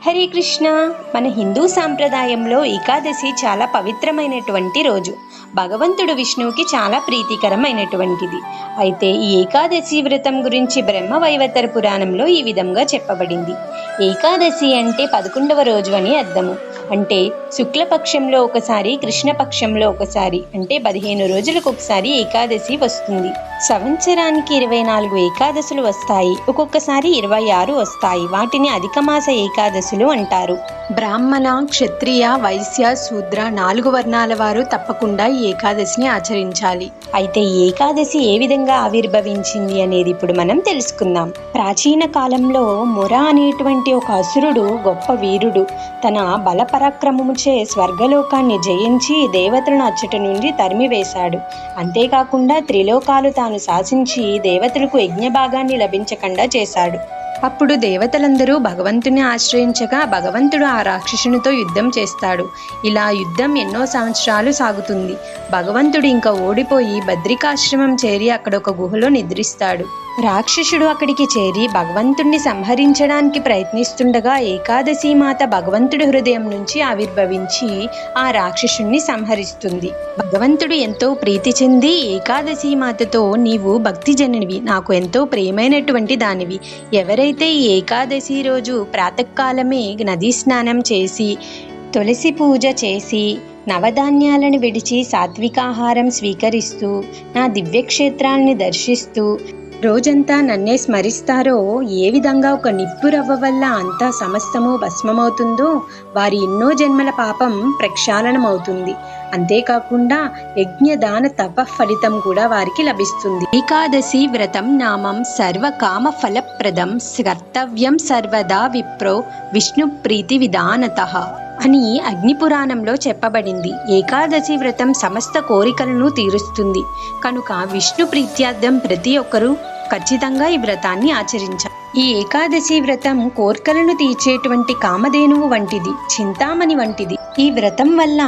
హరే కృష్ణ. మన హిందూ సాంప్రదాయంలో ఏకాదశి చాలా పవిత్రమైనటువంటి రోజు. భగవంతుడు విష్ణువుకి చాలా ప్రీతికరమైనటువంటిది. అయితే ఈ ఏకాదశి వ్రతం గురించి బ్రహ్మవైవర్త పురాణంలో ఈ విధంగా చెప్పబడింది. ఏకాదశి అంటే 11వ రోజు అని అర్థము. అంటే శుక్లపక్షంలో ఒకసారి, కృష్ణపక్షంలో ఒకసారి, అంటే 15 రోజులకు ఒకసారి ఏకాదశి వస్తుంది. సంవత్సరానికి 24 ఏకాదశులు వస్తాయి. ఒక్కొక్కసారి 26 వస్తాయి. వాటిని అధికమాస ఏకాదశులు అంటారు. బ్రాహ్మణ, క్షత్రియ, వైశ్య, శూద్ర 4 వర్ణాల వారు తప్పకుండా ఈ ఏకాదశిని ఆచరించాలి. అయితే ఈ ఏకాదశి ఏ విధంగా ఆవిర్భవించింది అనేది ఇప్పుడు మనం తెలుసుకుందాం. ప్రాచీన కాలంలో మొర అనేటువంటి ఒక అసురుడు గొప్ప వీరుడు. తన బల పరాక్రమముచే స్వర్గలోకాన్ని జయించి దేవతలను అచ్చటి నుండి తరిమివేశాడు. అంతేకాకుండా త్రిలోకాలు తాను శాసించి దేవతలకు యజ్ఞభాగాన్ని లభించకుండా చేశాడు. అప్పుడు దేవతలందరూ భగవంతుని ఆశ్రయించగా భగవంతుడు ఆ రాక్షసునితో యుద్ధం చేస్తాడు. ఇలా యుద్ధం ఎన్నో సంవత్సరాలు సాగుతుంది. భగవంతుడు ఇంకా ఓడిపోయి బద్రికాశ్రమం చేరి అక్కడ ఒక గుహలో నిద్రిస్తాడు. రాక్షసుడు అక్కడికి చేరి భగవంతుణ్ణి సంహరించడానికి ప్రయత్నిస్తుండగా ఏకాదశి మాత భగవంతుడి హృదయం నుంచి ఆవిర్భవించి ఆ రాక్షసుణ్ణి సంహరిస్తుంది. భగవంతుడు ఎంతో ప్రీతి చెంది ఏకాదశి మాతతో, నీవు భక్తిజనునివి, నాకు ఎంతో ప్రియమైనటువంటి దానివి. ఎవరైతే ఈ ఏకాదశి రోజు ప్రాతకాలమే నదీ స్నానం చేసి, తులసి పూజ చేసి, నవధాన్యాలను విడిచి సాత్వికాహారం స్వీకరిస్తూ, నా దివ్యక్షేత్రాల్ని దర్శిస్తూ రోజంతా నన్నే స్మరిస్తారో, ఏ విధంగా ఒక నిప్పు రవ్వ వల్ల అంతా సమస్తము భస్మమవుతుందో వారి ఎన్నో జన్మల పాపం ప్రక్షాళనమవుతుంది. అంతేకాకుండా యజ్ఞదాన తప ఫలితం కూడా వారికి లభిస్తుంది. ఏకాదశి వ్రతం నామం సర్వకామ ఫలప్రదం కర్తవ్యం సర్వదా విప్రో విష్ణు ప్రీతి విధానతః అని అగ్నిపురాణంలో చెప్పబడింది. ఏకాదశి వ్రతం సమస్త కోరికలను తీరుస్తుంది కనుక విష్ణు ప్రీత్యార్థం ప్రతి ఒక్కరూ ఖచ్చితంగా ఈ వ్రతాన్ని ఆచరించాలి. ఈ ఏకాదశి వ్రతం కోర్కెలను తీర్చేటువంటి కామధేనువు వంటిది, చింతామణి వంటిది. ఈ వ్రతం వల్ల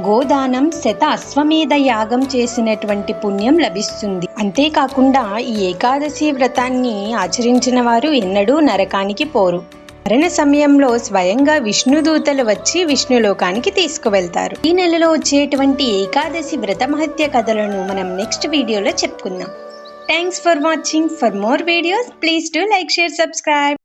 గోదానం, అశ్వమేధ యాగం చేసినటువంటి పుణ్యం లభిస్తుంది. అంతేకాకుండా ఈ ఏకాదశి వ్రతాన్ని ఆచరించిన వారు ఎన్నడూ నరకానికి పోరు. మరణ సమయంలో స్వయంగా విష్ణుదూతలు వచ్చి విష్ణులోకానికి తీసుకువెళ్తారు. ఈ నెలలో వచ్చేటువంటి ఏకాదశి వ్రత మహత్య కథలను మనం నెక్స్ట్ వీడియోలో చెప్పుకుందాం. Thanks for watching. For more videos please do like, share, subscribe.